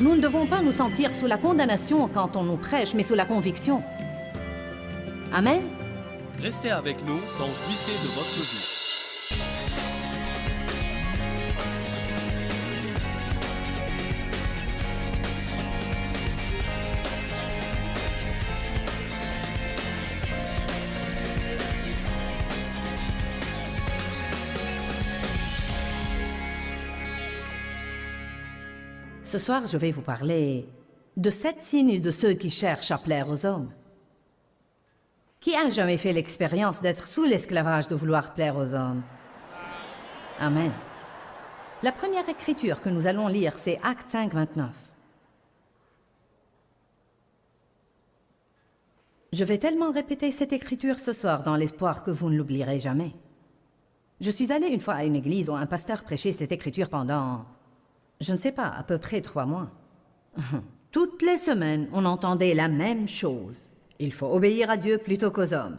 Nous ne devons pas nous sentir sous la condamnation quand on nous prêche, mais sous la conviction. Amen. Restez avec nous dans Jouissez de votre vie. Ce soir, je vais vous parler de 7 signes de ceux qui cherchent à plaire aux hommes. Qui a jamais fait l'expérience d'être sous l'esclavage de vouloir plaire aux hommes? Amen. La première écriture que nous allons lire, c'est Actes 5, 29. Je vais tellement répéter cette écriture ce soir dans l'espoir que vous ne l'oublierez jamais. Je suis allée une fois à une église où un pasteur prêchait cette écriture pendant, je ne sais pas, à peu près 3 mois. Toutes les semaines, on entendait la même chose. Il faut obéir à Dieu plutôt qu'aux hommes.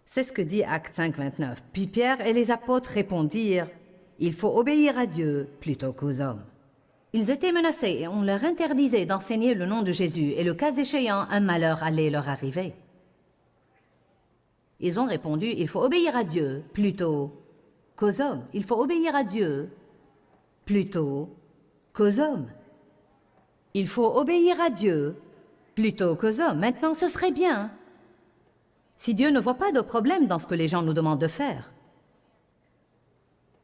C'est ce que dit Actes 5, 29. Puis Pierre et les apôtres répondirent, « Il faut obéir à Dieu plutôt qu'aux hommes. » Ils étaient menacés et on leur interdisait d'enseigner le nom de Jésus et le cas échéant, un malheur allait leur arriver. Ils ont répondu, « Il faut obéir à Dieu plutôt qu'aux hommes. Il faut obéir à Dieu plutôt qu'aux hommes. Il faut obéir à Dieu plutôt qu'aux hommes. » Maintenant, ce serait bien si Dieu ne voit pas de problème dans ce que les gens nous demandent de faire.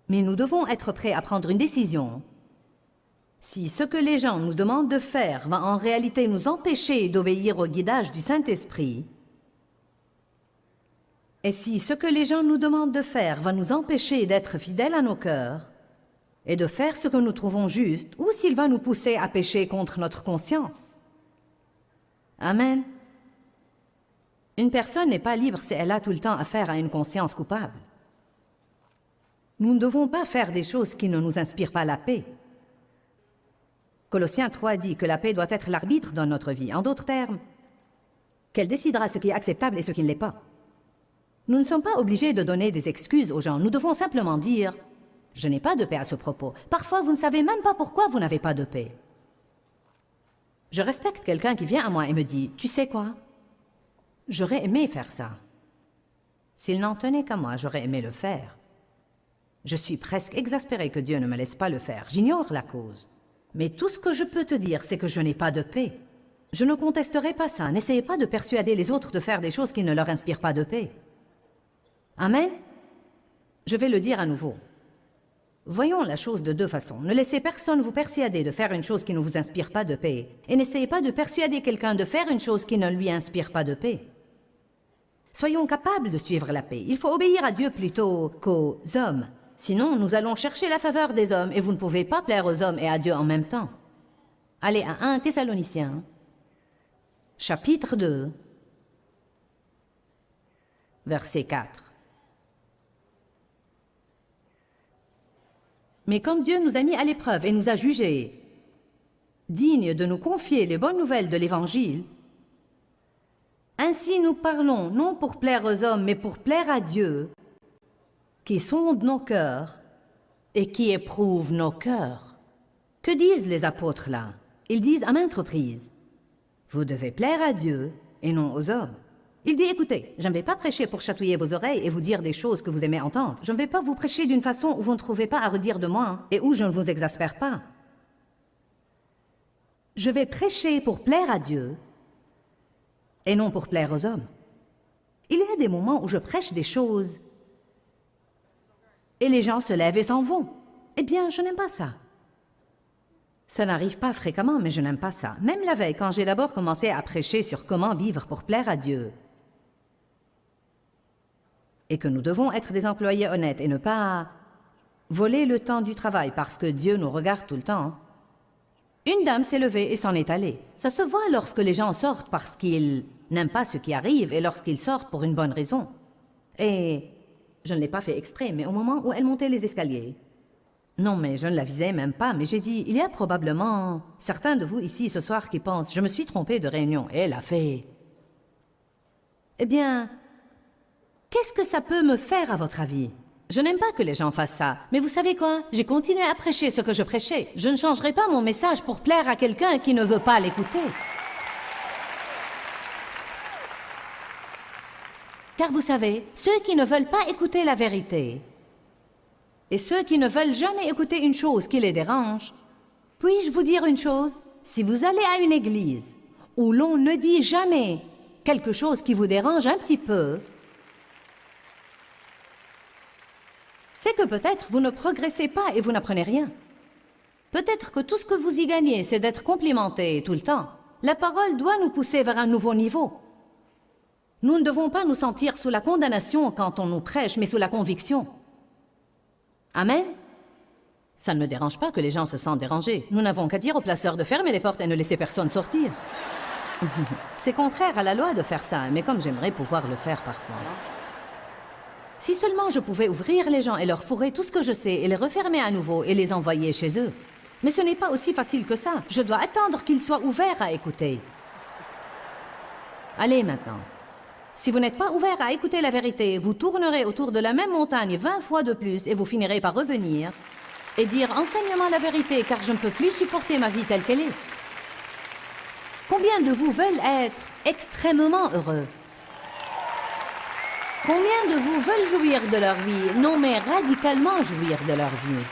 Mais nous devons être prêts à prendre une décision. Si ce que les gens nous demandent de faire va en réalité nous empêcher d'obéir au guidage du Saint-Esprit, et si ce que les gens nous demandent de faire va nous empêcher d'être fidèles à nos cœurs, et de faire ce que nous trouvons juste, ou s'il va nous pousser à pécher contre notre conscience. Amen. Une personne n'est pas libre si elle a tout le temps affaire à une conscience coupable. Nous ne devons pas faire des choses qui ne nous inspirent pas la paix. Colossiens 3 dit que la paix doit être l'arbitre dans notre vie. En d'autres termes, qu'elle décidera ce qui est acceptable et ce qui ne l'est pas. Nous ne sommes pas obligés de donner des excuses aux gens. Nous devons simplement dire « Je n'ai pas de paix à ce propos. » Parfois, vous ne savez même pas pourquoi vous n'avez pas de paix. Je respecte quelqu'un qui vient à moi et me dit « Tu sais quoi? J'aurais aimé faire ça. » S'il n'en tenait qu'à moi, j'aurais aimé le faire. Je suis presque exaspérée que Dieu ne me laisse pas le faire. J'ignore la cause. Mais tout ce que je peux te dire, c'est que je n'ai pas de paix. Je ne contesterai pas ça. N'essayez pas de persuader les autres de faire des choses qui ne leur inspirent pas de paix. Amen? Je vais le dire à nouveau. Voyons la chose de 2 façons. Ne laissez personne vous persuader de faire une chose qui ne vous inspire pas de paix. Et n'essayez pas de persuader quelqu'un de faire une chose qui ne lui inspire pas de paix. Soyons capables de suivre la paix. Il faut obéir à Dieu plutôt qu'aux hommes. Sinon, nous allons chercher la faveur des hommes et vous ne pouvez pas plaire aux hommes et à Dieu en même temps. Allez à 1 Thessaloniciens, chapitre 2, verset 4. Mais comme Dieu nous a mis à l'épreuve et nous a jugés dignes de nous confier les bonnes nouvelles de l'Évangile, ainsi nous parlons non pour plaire aux hommes, mais pour plaire à Dieu, qui sonde nos cœurs et qui éprouve nos cœurs. Que disent les apôtres là? Ils disent à maintes reprises, « Vous devez plaire à Dieu et non aux hommes. » Il dit, « Écoutez, je ne vais pas prêcher pour chatouiller vos oreilles et vous dire des choses que vous aimez entendre. Je ne vais pas vous prêcher d'une façon où vous ne trouvez pas à redire de moi et où je ne vous exaspère pas. Je vais prêcher pour plaire à Dieu et non pour plaire aux hommes. » Il y a des moments où je prêche des choses et les gens se lèvent et s'en vont. Eh bien, je n'aime pas ça. Ça n'arrive pas fréquemment, mais je n'aime pas ça. Même la veille, quand j'ai d'abord commencé à prêcher sur comment vivre pour plaire à Dieu, et que nous devons être des employés honnêtes et ne pas voler le temps du travail parce que Dieu nous regarde tout le temps, une dame s'est levée et s'en est allée. Ça se voit lorsque les gens sortent parce qu'ils n'aiment pas ce qui arrive et lorsqu'ils sortent pour une bonne raison. Et je ne l'ai pas fait exprès, mais au moment où elle montait les escaliers, non, mais je ne la visais même pas, mais j'ai dit, il y a probablement certains de vous ici ce soir qui pensent, je me suis trompée de réunion. Et elle a fait, eh bien, qu'est-ce que ça peut me faire à votre avis? Je n'aime pas que les gens fassent ça, mais vous savez quoi? J'ai continué à prêcher ce que je prêchais. Je ne changerai pas mon message pour plaire à quelqu'un qui ne veut pas l'écouter. Car vous savez, ceux qui ne veulent pas écouter la vérité et ceux qui ne veulent jamais écouter une chose qui les dérange, puis-je vous dire une chose? Si vous allez à une église où l'on ne dit jamais quelque chose qui vous dérange un petit peu, c'est que peut-être vous ne progressez pas et vous n'apprenez rien. Peut-être que tout ce que vous y gagnez, c'est d'être complimenté tout le temps. La parole doit nous pousser vers un nouveau niveau. Nous ne devons pas nous sentir sous la condamnation quand on nous prêche, mais sous la conviction. Amen? Ça ne me dérange pas que les gens se sentent dérangés. Nous n'avons qu'à dire aux placeurs de fermer les portes et ne laisser personne sortir. C'est contraire à la loi de faire ça, mais comme j'aimerais pouvoir le faire parfois. Si seulement je pouvais ouvrir les gens et leur fourrer tout ce que je sais et les refermer à nouveau et les envoyer chez eux. Mais ce n'est pas aussi facile que ça. Je dois attendre qu'ils soient ouverts à écouter. Allez maintenant. Si vous n'êtes pas ouvert à écouter la vérité, vous tournerez autour de la même montagne 20 fois de plus et vous finirez par revenir et dire « Enseigne-moi la vérité, car je ne peux plus supporter ma vie telle qu'elle est. » Combien de vous veulent être extrêmement heureux? Combien de vous veulent jouir de leur vie? Non, mais radicalement jouir de leur vie.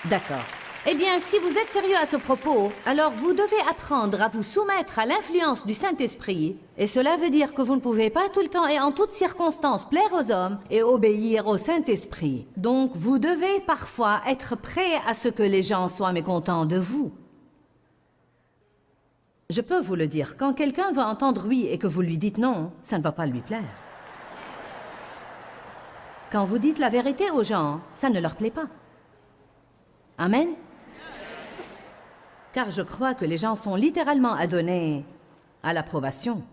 D'accord. Eh bien, si vous êtes sérieux à ce propos, alors vous devez apprendre à vous soumettre à l'influence du Saint-Esprit. Et cela veut dire que vous ne pouvez pas tout le temps et en toutes circonstances plaire aux hommes et obéir au Saint-Esprit. Donc, vous devez parfois être prêt à ce que les gens soient mécontents de vous. Je peux vous le dire, quand quelqu'un va entendre oui et que vous lui dites non, ça ne va pas lui plaire. Quand vous dites la vérité aux gens, ça ne leur plaît pas. Amen? Car je crois que les gens sont littéralement adonnés à l'approbation.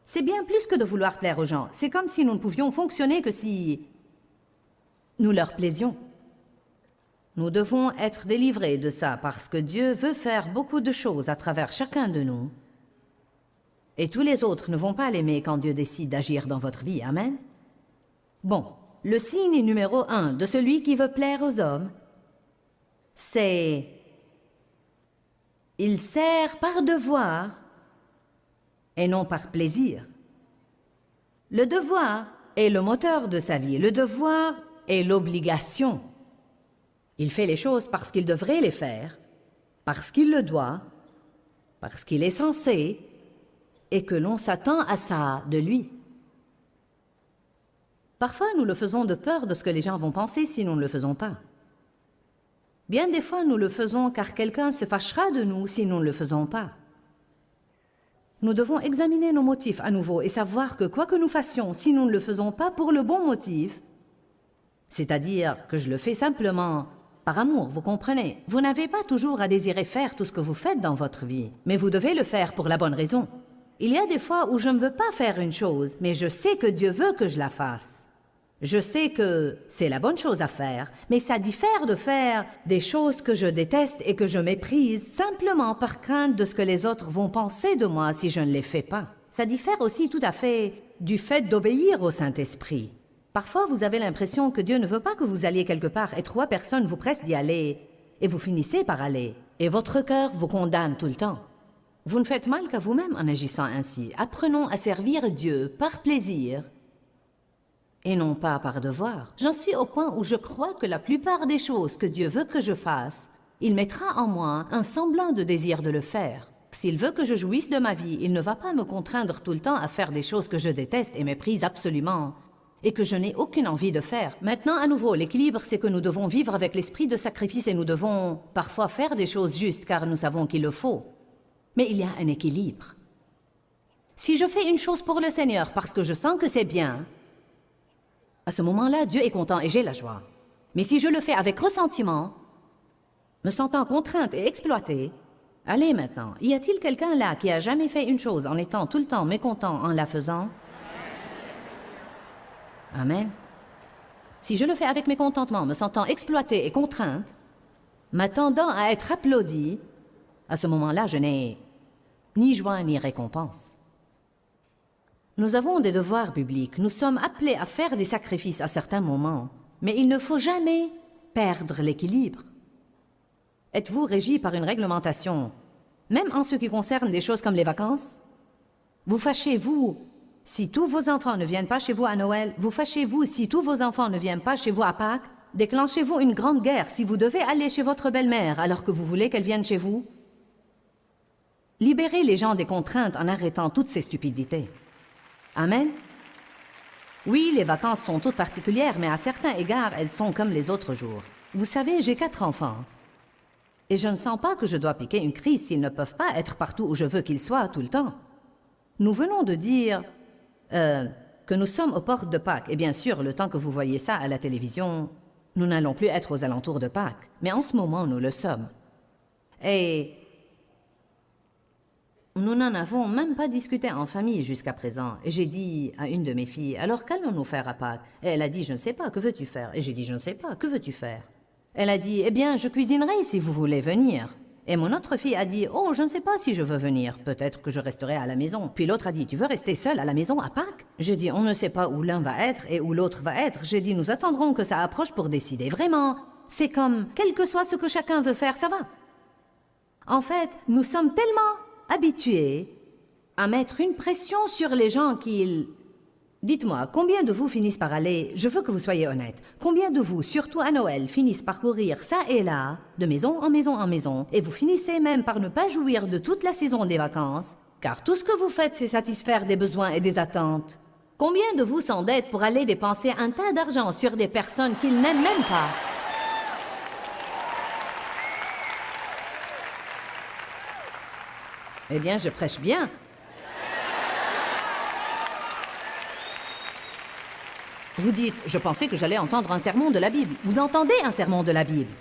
C'est bien plus que de vouloir plaire aux gens. C'est comme si nous ne pouvions fonctionner que si nous leur plaisions. Nous devons être délivrés de ça parce que Dieu veut faire beaucoup de choses à travers chacun de nous. Et tous les autres ne vont pas l'aimer quand Dieu décide d'agir dans votre vie. Amen? Bon, le signe numéro 1 de celui qui veut plaire aux hommes, c'est il sert par devoir et non par plaisir. Le devoir est le moteur de sa vie. Le devoir est l'obligation. Il fait les choses parce qu'il devrait les faire, parce qu'il le doit, parce qu'il est censé et que l'on s'attend à ça de lui. Parfois, nous le faisons de peur de ce que les gens vont penser si nous ne le faisons pas. Bien des fois, nous le faisons car quelqu'un se fâchera de nous si nous ne le faisons pas. Nous devons examiner nos motifs à nouveau et savoir que quoi que nous fassions, si nous ne le faisons pas pour le bon motif, c'est-à-dire que je le fais simplement par amour, vous comprenez, vous n'avez pas toujours à désirer faire tout ce que vous faites dans votre vie, mais vous devez le faire pour la bonne raison. Il y a des fois où je ne veux pas faire une chose, mais je sais que Dieu veut que je la fasse. Je sais que c'est la bonne chose à faire, mais ça diffère de faire des choses que je déteste et que je méprise simplement par crainte de ce que les autres vont penser de moi si je ne les fais pas. Ça diffère aussi tout à fait du fait d'obéir au Saint-Esprit. Parfois, vous avez l'impression que Dieu ne veut pas que vous alliez quelque part et 3 personnes vous pressent d'y aller et vous finissez par aller. Et votre cœur vous condamne tout le temps. Vous ne faites mal qu'à vous-même en agissant ainsi. Apprenons à servir Dieu par plaisir et non pas par devoir. J'en suis au point où je crois que la plupart des choses que Dieu veut que je fasse, il mettra en moi un semblant de désir de le faire. S'il veut que je jouisse de ma vie, il ne va pas me contraindre tout le temps à faire des choses que je déteste et méprise absolument et que je n'ai aucune envie de faire. Maintenant, à nouveau, l'équilibre, c'est que nous devons vivre avec l'esprit de sacrifice et nous devons parfois faire des choses justes car nous savons qu'il le faut. Mais il y a un équilibre. Si je fais une chose pour le Seigneur parce que je sens que c'est bien, à ce moment-là, Dieu est content et j'ai la joie. Mais si je le fais avec ressentiment, me sentant contrainte et exploitée, allez maintenant, y a-t-il quelqu'un là qui a jamais fait une chose en étant tout le temps mécontent en la faisant? Amen. Si je le fais avec mécontentement, me sentant exploitée et contrainte, m'attendant à être applaudie, à ce moment-là, je n'ai ni joie ni récompense. Nous avons des devoirs bibliques. Nous sommes appelés à faire des sacrifices à certains moments. Mais il ne faut jamais perdre l'équilibre. Êtes-vous régi par une réglementation, même en ce qui concerne des choses comme les vacances? Vous fâchez-vous si tous vos enfants ne viennent pas chez vous à Noël? Vous fâchez-vous si tous vos enfants ne viennent pas chez vous à Pâques? Déclenchez-vous une grande guerre si vous devez aller chez votre belle-mère alors que vous voulez qu'elle vienne chez vous? Libérez les gens des contraintes en arrêtant toutes ces stupidités. Amen? Oui, les vacances sont toutes particulières, mais à certains égards, elles sont comme les autres jours. Vous savez, j'ai 4 enfants. Et je ne sens pas que je dois piquer une crise s'ils ne peuvent pas être partout où je veux qu'ils soient tout le temps. Nous venons de dire que nous sommes aux portes de Pâques. Et bien sûr, le temps que vous voyez ça à la télévision, nous n'allons plus être aux alentours de Pâques. Mais en ce moment, nous le sommes. Et nous n'en avons même pas discuté en famille jusqu'à présent. Et j'ai dit à une de mes filles, « Alors qu'allons-nous faire à Pâques ?» Et elle a dit, « Je ne sais pas, que veux-tu faire ?» Et j'ai dit, « Je ne sais pas, que veux-tu faire ?» Elle a dit, « Eh bien, je cuisinerai si vous voulez venir. » Et mon autre fille a dit, « Oh, je ne sais pas si je veux venir. Peut-être que je resterai à la maison. » Puis l'autre a dit, « Tu veux rester seule à la maison à Pâques ?» J'ai dit, « On ne sait pas où l'un va être et où l'autre va être. » J'ai dit, « Nous attendrons que ça approche pour décider. Vraiment, c'est comme, quel que soit ce que chacun veut faire, ça va. » En fait, nous sommes tellement habitués à mettre une pression sur les gens qu'ils... Dites-moi, combien de vous finissent par aller, je veux que vous soyez honnête, combien de vous, surtout à Noël, finissent par courir ça et là, de maison en maison en maison, et vous finissez même par ne pas jouir de toute la saison des vacances, car tout ce que vous faites, c'est satisfaire des besoins et des attentes. Combien de vous s'endettent pour aller dépenser un tas d'argent sur des personnes qu'ils n'aiment même pas? Eh bien, je prêche bien. Vous dites, je pensais que j'allais entendre un sermon de la Bible. Vous entendez un sermon de la Bible?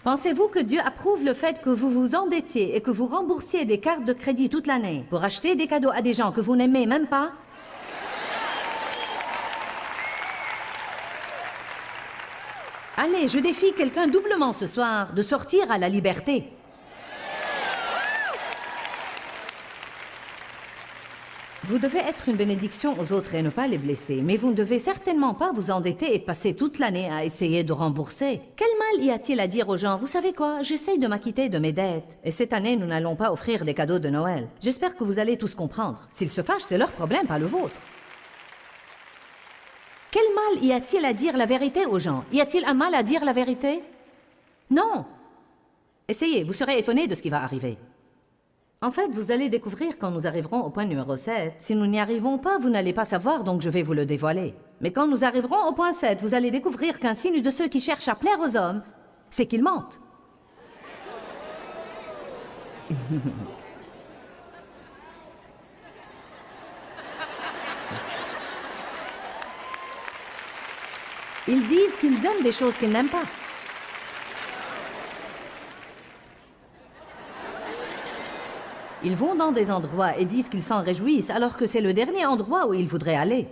Pensez-vous que Dieu approuve le fait que vous vous endettiez et que vous remboursiez des cartes de crédit toute l'année pour acheter des cadeaux à des gens que vous n'aimez même pas? Allez, je défie quelqu'un doublement ce soir de sortir à la liberté. Vous devez être une bénédiction aux autres et ne pas les blesser, mais vous ne devez certainement pas vous endetter et passer toute l'année à essayer de rembourser. Quel mal y a-t-il à dire aux gens, vous savez quoi, j'essaye de m'acquitter de mes dettes. Et cette année, nous n'allons pas offrir des cadeaux de Noël. J'espère que vous allez tous comprendre. S'ils se fâchent, c'est leur problème, pas le vôtre. Quel mal y a-t-il à dire la vérité aux gens? Y a-t-il un mal à dire la vérité? Non. Essayez, vous serez étonnés de ce qui va arriver. En fait, vous allez découvrir quand nous arriverons au point numéro 7. Si nous n'y arrivons pas, vous n'allez pas savoir, donc je vais vous le dévoiler. Mais quand nous arriverons au point 7, vous allez découvrir qu'un signe de ceux qui cherchent à plaire aux hommes, c'est qu'ils mentent. Ils disent qu'ils aiment des choses qu'ils n'aiment pas. Ils vont dans des endroits et disent qu'ils s'en réjouissent alors que c'est le dernier endroit où ils voudraient aller.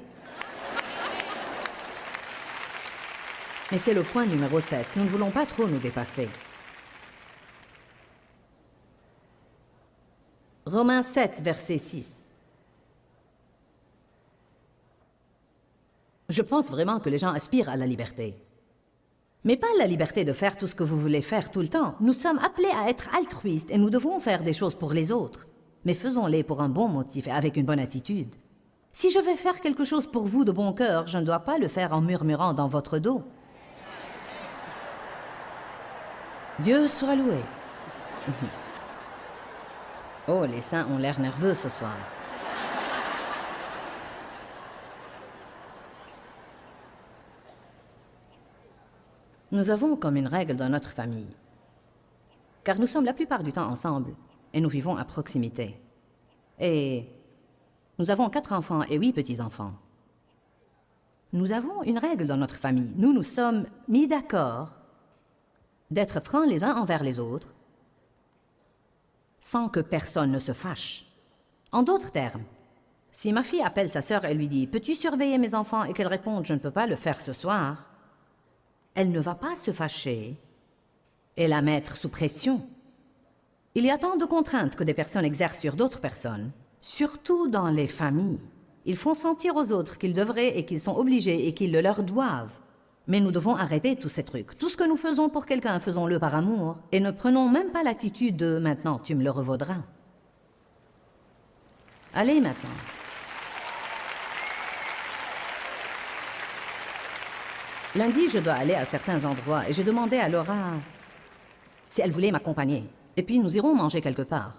Mais c'est le point numéro 7. Nous ne voulons pas trop nous dépasser. Romains 7, verset 6. Je pense vraiment que les gens aspirent à la liberté. Mais pas la liberté de faire tout ce que vous voulez faire tout le temps. Nous sommes appelés à être altruistes et nous devons faire des choses pour les autres. Mais faisons-les pour un bon motif et avec une bonne attitude. Si je vais faire quelque chose pour vous de bon cœur, je ne dois pas le faire en murmurant dans votre dos. Dieu soit loué. Oh, les saints ont l'air nerveux ce soir. Nous avons comme une règle dans notre famille, car nous sommes la plupart du temps ensemble et nous vivons à proximité. Et nous avons 4 enfants et 8 petits-enfants. Nous avons une règle dans notre famille. Nous nous sommes mis d'accord d'être francs les uns envers les autres sans que personne ne se fâche. En d'autres termes, si ma fille appelle sa sœur et lui dit « Peux-tu surveiller mes enfants ?» et qu'elle réponde « Je ne peux pas le faire ce soir », elle ne va pas se fâcher et la mettre sous pression. Il y a tant de contraintes que des personnes exercent sur d'autres personnes, surtout dans les familles. Ils font sentir aux autres qu'ils devraient et qu'ils sont obligés et qu'ils le leur doivent. Mais nous devons arrêter tous ces trucs. Tout ce que nous faisons pour quelqu'un, faisons-le par amour. Et ne prenons même pas l'attitude de « maintenant, tu me le revaudras ». Allez maintenant. Lundi, je dois aller à certains endroits et j'ai demandé à Laura si elle voulait m'accompagner. Et puis nous irons manger quelque part.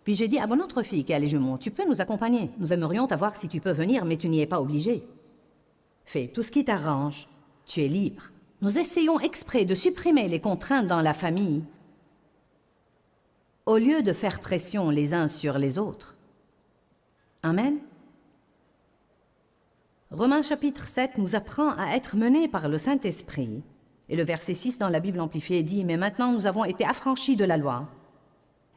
Puis j'ai dit à mon autre fille qui a les jumeaux, tu peux nous accompagner. Nous aimerions t'avoir si tu peux venir, mais tu n'y es pas obligé. Fais tout ce qui t'arrange. Tu es libre. Nous essayons exprès de supprimer les contraintes dans la famille au lieu de faire pression les uns sur les autres. Amen. Romains chapitre 7 nous apprend à être menés par le Saint-Esprit. Et le verset 6 dans la Bible amplifiée dit « Mais maintenant nous avons été affranchis de la loi ».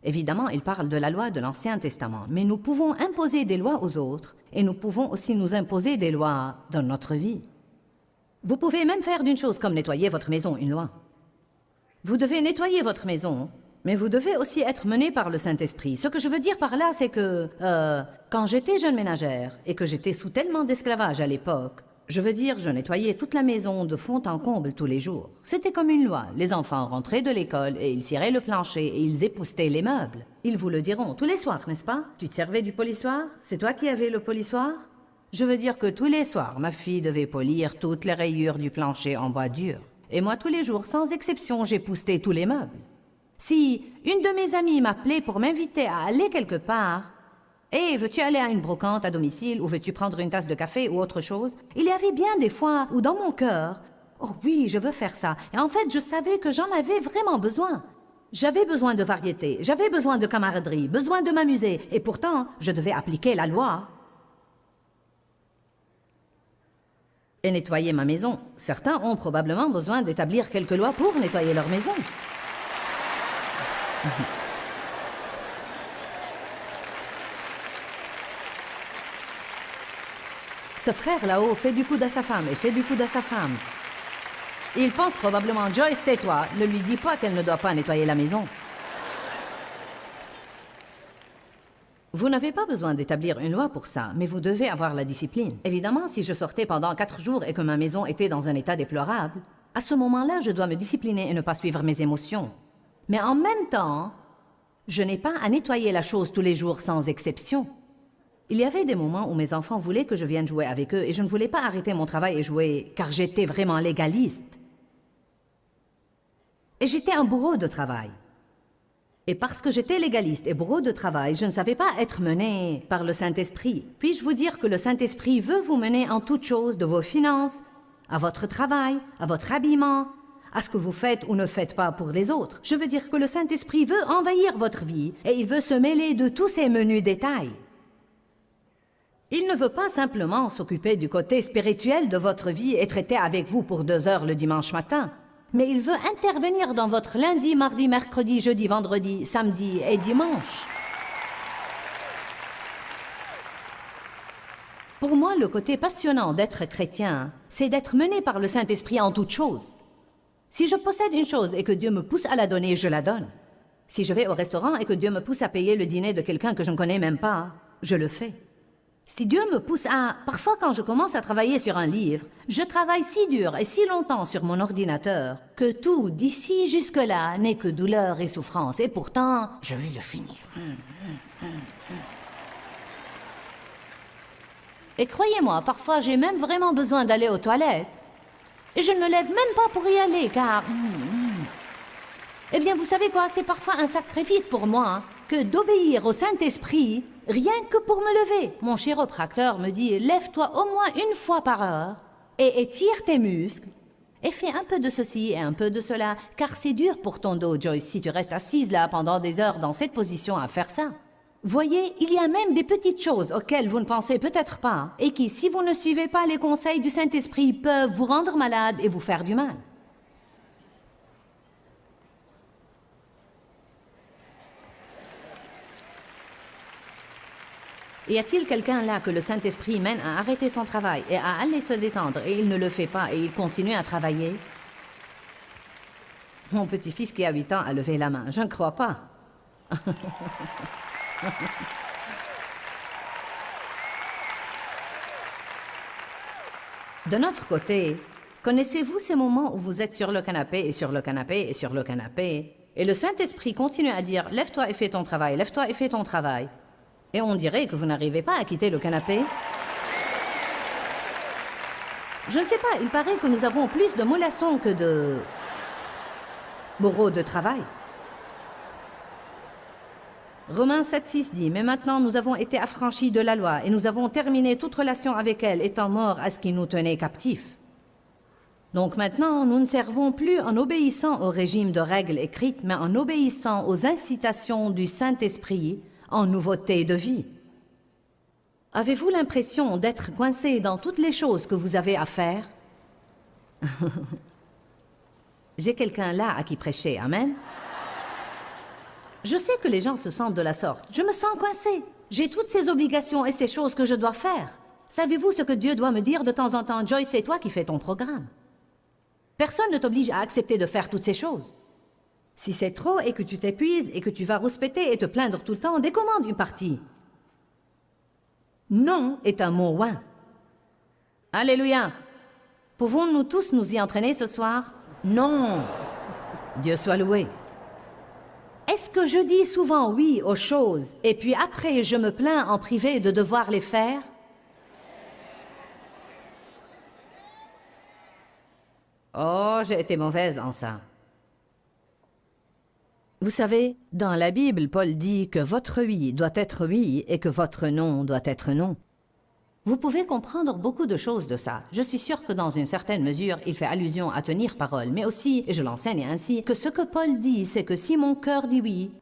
Évidemment, il parle de la loi de l'Ancien Testament, mais nous pouvons imposer des lois aux autres et nous pouvons aussi nous imposer des lois dans notre vie. Vous pouvez même faire d'une chose comme nettoyer votre maison une loi. Vous devez nettoyer votre maison, mais vous devez aussi être mené par le Saint-Esprit. Ce que je veux dire par là, c'est que quand j'étais jeune ménagère et que j'étais sous tellement d'esclavage à l'époque, je veux dire, je nettoyais toute la maison de fond en comble tous les jours. C'était comme une loi. Les enfants rentraient de l'école et ils ciraient le plancher et ils époussetaient les meubles. Ils vous le diront tous les soirs, n'est-ce pas? Tu te servais du polissoir? C'est toi qui avais le polissoir? Je veux dire que tous les soirs, ma fille devait polir toutes les rayures du plancher en bois dur. Et moi, tous les jours, sans exception, j'époussetais tous les meubles. Si une de mes amies m'appelait pour m'inviter à aller quelque part, « Hey, veux-tu aller à une brocante à domicile ou veux-tu prendre une tasse de café ou autre chose ?» Il y avait bien des fois où dans mon cœur, « Oh oui, je veux faire ça. » Et en fait, je savais que j'en avais vraiment besoin. J'avais besoin de variété, j'avais besoin de camaraderie, besoin de m'amuser. Et pourtant, je devais appliquer la loi. Et nettoyer ma maison. Certains ont probablement besoin d'établir quelques lois pour nettoyer leur maison. Ce frère là-haut fait du coude à sa femme et fait du coude à sa femme. Il pense probablement, Joyce, tais-toi, ne lui dis pas qu'elle ne doit pas nettoyer la maison. Vous n'avez pas besoin d'établir une loi pour ça, mais vous devez avoir la discipline. Évidemment, si je sortais pendant 4 jours et que ma maison était dans un état déplorable, à ce moment-là, je dois me discipliner et ne pas suivre mes émotions. Mais en même temps, je n'ai pas à nettoyer la chose tous les jours sans exception. Il y avait des moments où mes enfants voulaient que je vienne jouer avec eux et je ne voulais pas arrêter mon travail et jouer car j'étais vraiment légaliste. Et j'étais un bourreau de travail. Et parce que j'étais légaliste et bourreau de travail, je ne savais pas être menée par le Saint-Esprit. Puis-je vous dire que le Saint-Esprit veut vous mener en toutes choses, de vos finances, à votre travail, à votre habillement, à ce que vous faites ou ne faites pas pour les autres. Je veux dire que le Saint-Esprit veut envahir votre vie et il veut se mêler de tous ces menus détails. Il ne veut pas simplement s'occuper du côté spirituel de votre vie et traiter avec vous pour 2 heures le dimanche matin, mais il veut intervenir dans votre lundi, mardi, mercredi, jeudi, vendredi, samedi et dimanche. Pour moi, le côté passionnant d'être chrétien, c'est d'être mené par le Saint-Esprit en toutes choses. Si je possède une chose et que Dieu me pousse à la donner, je la donne. Si je vais au restaurant et que Dieu me pousse à payer le dîner de quelqu'un que je ne connais même pas, je le fais. Si Dieu me pousse à... Parfois, quand je commence à travailler sur un livre, je travaille si dur et si longtemps sur mon ordinateur que tout, d'ici jusque-là, n'est que douleur et souffrance. Et pourtant, je vais le finir. Et croyez-moi, parfois, j'ai même vraiment besoin d'aller aux toilettes. Et je ne me lève même pas pour y aller, car... Eh bien, vous savez quoi? C'est parfois un sacrifice pour moi que d'obéir au Saint-Esprit, rien que pour me lever. Mon chiropracteur me dit, lève-toi au moins 1 fois par heure et étire tes muscles et fais un peu de ceci et un peu de cela, car c'est dur pour ton dos, Joyce, si tu restes assise là pendant des heures dans cette position à faire ça. Voyez, il y a même des petites choses auxquelles vous ne pensez peut-être pas et qui, si vous ne suivez pas les conseils du Saint-Esprit, peuvent vous rendre malade et vous faire du mal. Y a-t-il quelqu'un là que le Saint-Esprit mène à arrêter son travail et à aller se détendre et il ne le fait pas et il continue à travailler? Mon petit-fils qui a 8 ans a levé la main. Je ne crois pas. De notre côté, Connaissez-vous ces moments où vous êtes sur le canapé et sur le canapé et sur le canapé, et le Saint-Esprit continue à dire « Lève-toi et fais ton travail, lève-toi et fais ton travail ». Et on dirait que vous n'arrivez pas à quitter le canapé. Je ne sais pas, il paraît que nous avons plus de mollassons que de bourreaux de travail. Romains 7,6 dit « Mais maintenant nous avons été affranchis de la loi et nous avons terminé toute relation avec elle, étant morts à ce qui nous tenait captifs. » Donc maintenant, nous ne servons plus en obéissant au régime de règles écrites, mais en obéissant aux incitations du Saint-Esprit en nouveauté de vie. Avez-vous l'impression d'être coincé dans toutes les choses que vous avez à faire? J'ai quelqu'un là à qui prêcher, amen? Je sais que les gens se sentent de la sorte. Je me sens coincé. J'ai toutes ces obligations et ces choses que je dois faire. Savez-vous ce que Dieu doit me dire de temps en temps? Joyce, c'est toi qui fais ton programme. Personne ne t'oblige à accepter de faire toutes ces choses. Si c'est trop et que tu t'épuises et que tu vas rouspéter et te plaindre tout le temps, décommande une partie. Non est un mot ouin. Alléluia. Pouvons-nous tous nous y entraîner ce soir? Non. Dieu soit loué. Est-ce que je dis souvent oui aux choses et puis après je me plains en privé de devoir les faire? Oh, j'ai été mauvaise en ça. Vous savez, dans la Bible, Paul dit que votre oui doit être oui et que votre non doit être non. Vous pouvez comprendre beaucoup de choses de ça. Je suis sûre que dans une certaine mesure, il fait allusion à tenir parole, mais aussi, et je l'enseigne ainsi, que ce que Paul dit, c'est que si mon cœur dit oui,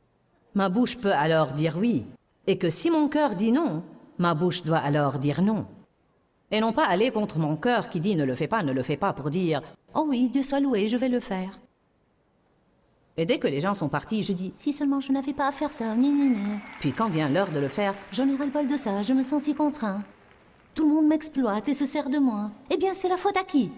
ma bouche peut alors dire oui, et que si mon cœur dit non, ma bouche doit alors dire non. Et non pas aller contre mon cœur qui dit ne le fais pas pour dire « Oh oui, Dieu soit loué, je vais le faire ». Et dès que les gens sont partis, je dis « Si seulement je n'avais pas à faire ça, ni. » Puis quand vient l'heure de le faire, j'en ai ras-le-bol de ça, je me sens si contraint. Tout le monde m'exploite et se sert de moi. Eh bien, c'est la faute à qui?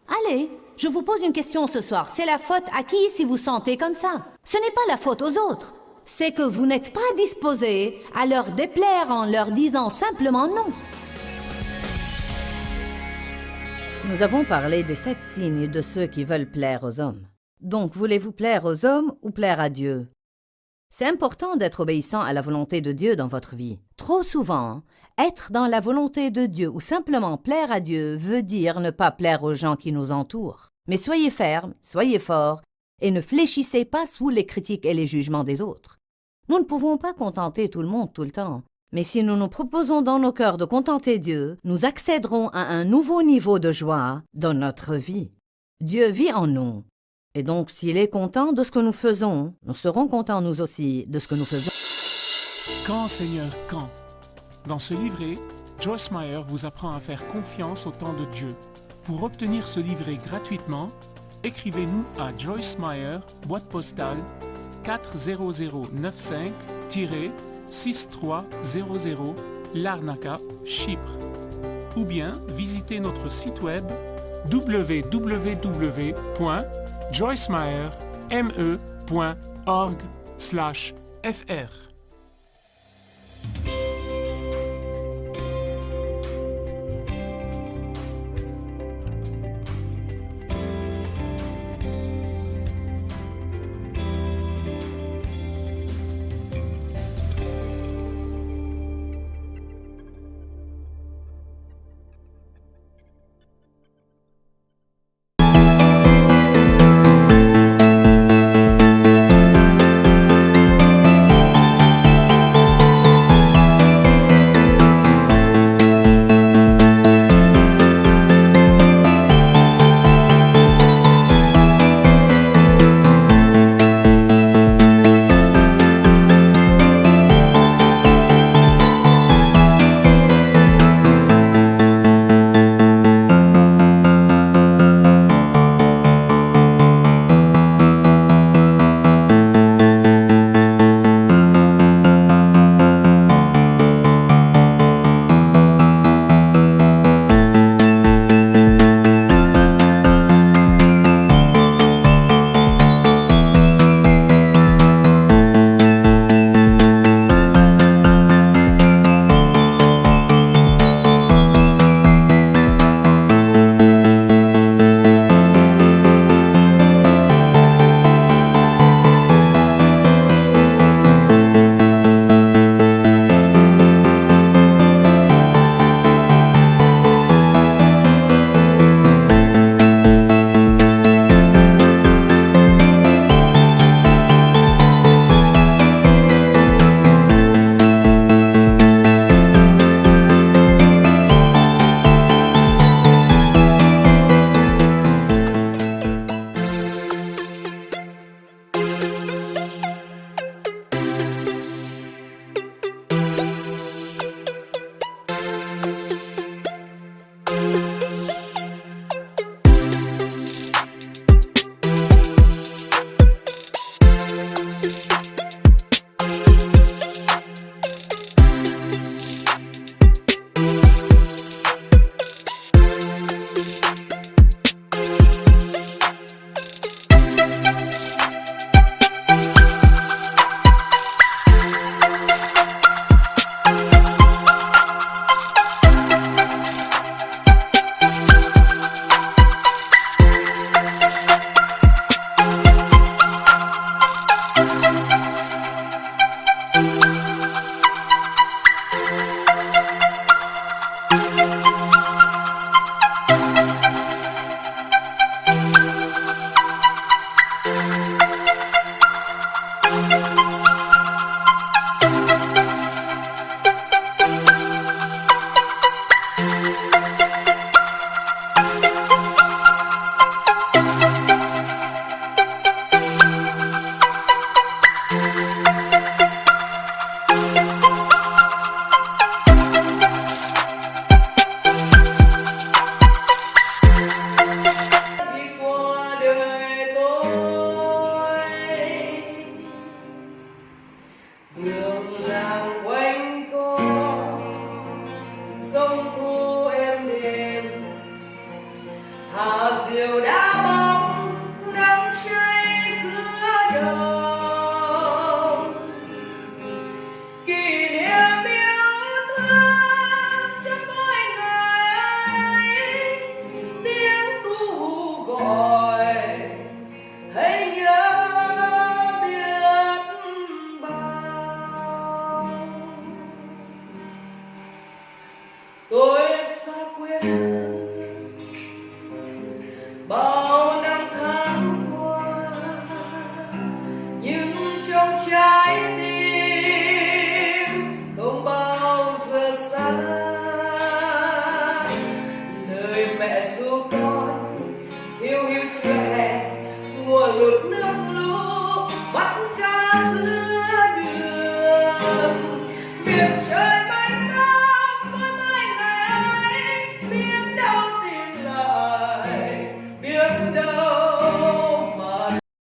Allez, je vous pose une question ce soir. C'est la faute à qui si vous sentez comme ça? Ce n'est pas la faute aux autres. C'est que vous n'êtes pas disposé à leur déplaire en leur disant simplement non. Nous avons parlé des 7 signes de ceux qui veulent plaire aux hommes. Donc, voulez-vous plaire aux hommes ou plaire à Dieu? C'est important d'être obéissant à la volonté de Dieu dans votre vie. Trop souvent, être dans la volonté de Dieu ou simplement plaire à Dieu veut dire ne pas plaire aux gens qui nous entourent. Mais soyez fermes, soyez forts et ne fléchissez pas sous les critiques et les jugements des autres. Nous ne pouvons pas contenter tout le monde tout le temps. Mais si nous nous proposons dans nos cœurs de contenter Dieu, nous accéderons à un nouveau niveau de joie dans notre vie. Dieu vit en nous. Et donc, s'il est content de ce que nous faisons, nous serons contents nous aussi de ce que nous faisons. Quand, Seigneur, quand? Dans ce livret, Joyce Meyer vous apprend à faire confiance au temps de Dieu. Pour obtenir ce livret gratuitement, écrivez-nous à Joyce Meyer, boîte postale 40095-6300 Larnaca, Chypre. Ou bien visitez notre site web www.joycemeyer.org/fr.